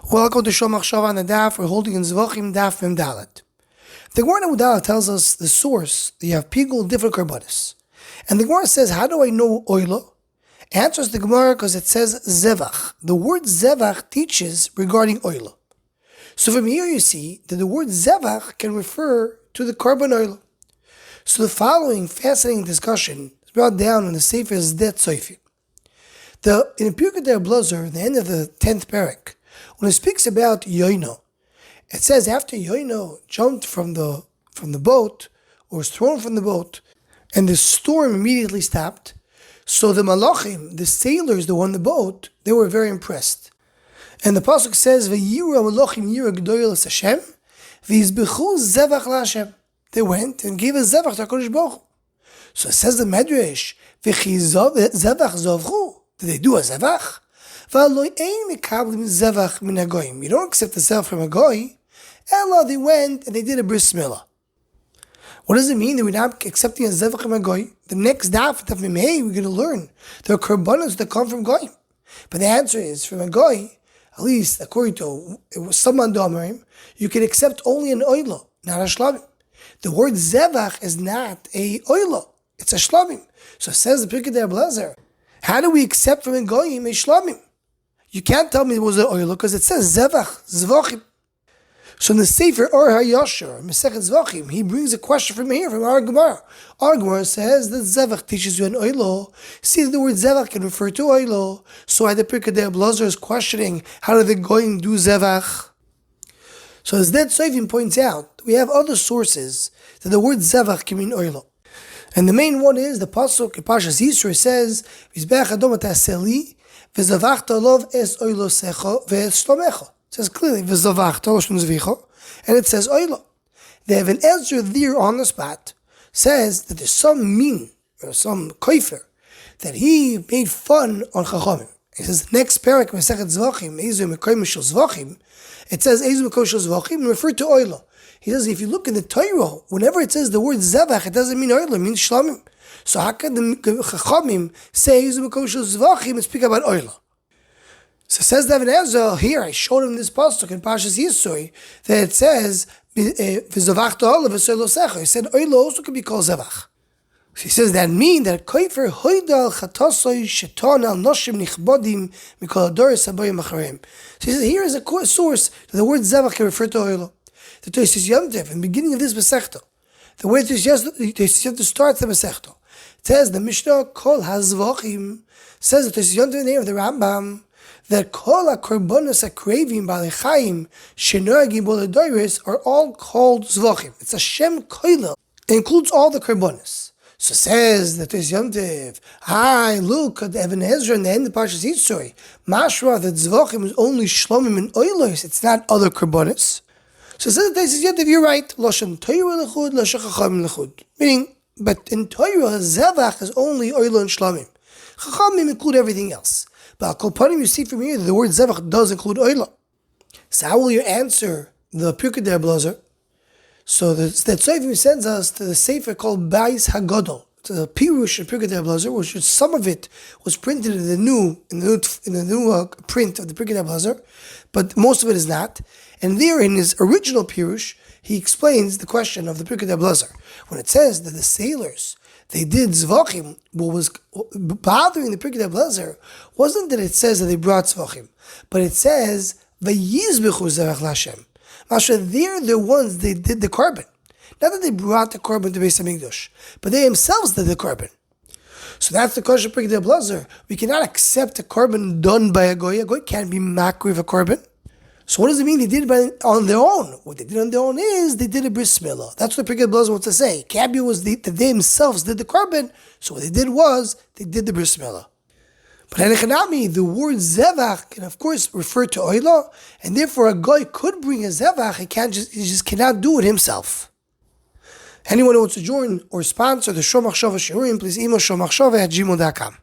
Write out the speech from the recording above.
Welcome to Shomach Shava on the Daf. We're holding in Zevachim Daf Mem Dalet. The Gemarah tells us the source that you have pigul different karbanis. And the Gemarah says, how do I know Olah? Answers the Gemarah because it says Zevach. The word Zevach teaches regarding Olah. So from here you see that the word Zevach can refer to the karban Olah. So the following fascinating discussion is brought down in the Sefer Zevach. In the Pirkei Blazer, at the end of the 10th parak, when it speaks about Yoino, it says after Yoino jumped from the boat, or was thrown from the boat, and the storm immediately stopped, so the malachim, the sailors that were on the boat, they were very impressed. And the pasuk says, "V'yiru malachim yira g'doyel es Hashem, v'yizbechu zevach laHashem." They went and gave a zevach to HaKadosh Baruch Hu. So it says the Medrah, "V'chi zevach zovchu." Did they do a zevach? You don't accept the zevach from a goy. Ella, they went and they did a bris milah. What does it mean that we're not accepting a zevach from a goy? The next daf of Mimei, we're going to learn there are karbanos that come from goy. But the answer is from a goy, at least according to someone domarim, you can accept only an oila, not a shlamim. The word zevach is not a oila; it's a shlamim. So it says the Pirkei Blazer. How do we accept from a goyim a shlamim? You can't tell me it was an oil because it says Zevach, Zevachim. So in the Sefer Or HaYashar, Mesechet Zevachim, he brings a question from here, from our Gemarah. Our Gemarah says that Zevach teaches you an oilo. See that the word Zevach can refer to oilo. So at the Pirkei Blazer is questioning, how do the goyim do Zevach? So as that Zevachim points out, we have other sources that the word Zevach can mean oilo. And the main one is the pasuk in Parshas Yisro says, "V'izbeach Adom ataseli, v'zavachta lov es oilosecha v'eshlomecha." It says clearly v'zavachta l'shon zvicha, and it says oilo. They have an Ezra there on the spot says that there's some min or some koifer that he made fun on Chachamim. He says the next parak Mesechet Zevachim, Ezu Mekoyim Shel Zevachim, it says Ezu Mekoyim Shel Zevachim and referred to oilo. He says, if you look in the Torah, whenever it says the word Zevach, it doesn't mean oil, it means shlamim. So how can the Chachamim say Zevachim and speak about oil? So says David Ezra, here I showed him this pasuk in Parshas Yisro that it says V'zavachta Olah v'soilosecha. He said oil also can be called Zevach. So he says that mean that koifer hoidal chatasoy sheton al noshim nichbodim mikol adoris habayim acharem. So he says here is a source that the word Zevach can refer to oil. The Tosis Yomtev, in the beginning of this Masechta, the way Tosis Yomtev starts the Masechta, it says the Mishnah Kol HaZevachim says the Tosis Yomtev in the name of the Rambam that Kol HaKorbanos HaKrevim Ba'alei Shenoagim B'Ledoris are all called Zevachim. It's a Shem Koilel. It includes all the Korbanos. So says the Tosis Yomtev, look at Even Ezra in the end of Parshas Yitzhak, Mashra that Zevachim is only Shlomim and Oilos, it's not other Korbanos. So it says that you're right. Lashon Torah lechud, lashon Chachamim lechud. Meaning, but in Torah, Zevach is only oil and shlamim. Chachamim include everything else. But Al Kol Panim, you see from here that the word Zevach does include oil. So how will you answer the Pirkei Blazer? So that Zevachim sends us to the Sefer called Bais Hagadol. It's a pirush of Pirkei Blazer, which some of it was printed in the new print of the Pirkei Blazer, but most of it is not. And there, in his original pirush, he explains the question of the Pirkei Blazer. When it says that the sailors, they did Zevachim, what was bothering the Pirkei Blazer wasn't that it says that they brought Zevachim, but it says, V'yizbechu Zevach laHashem. Masha, they're the ones, they did the korban. Not that they brought the korban to Beis HaMikdash, but they themselves did the korban. So that's the question of Pirkei Blazer. We cannot accept a korban done by a goy. A goy can't be makriv a korban. So what does it mean they did it on their own? What they did on their own is they did a bris milah. That's what the Pirkei Blazer wants to say. Kabir was that they themselves did the korban. So what they did was they did the bris milah. But Hanechanami, the word Zevach can of course refer to oila, and therefore a guy could bring a Zevach. He just cannot do it himself. Anyone who wants to join or sponsor the Shomach Shava Shiurim, please email shomachshava@gmail.com.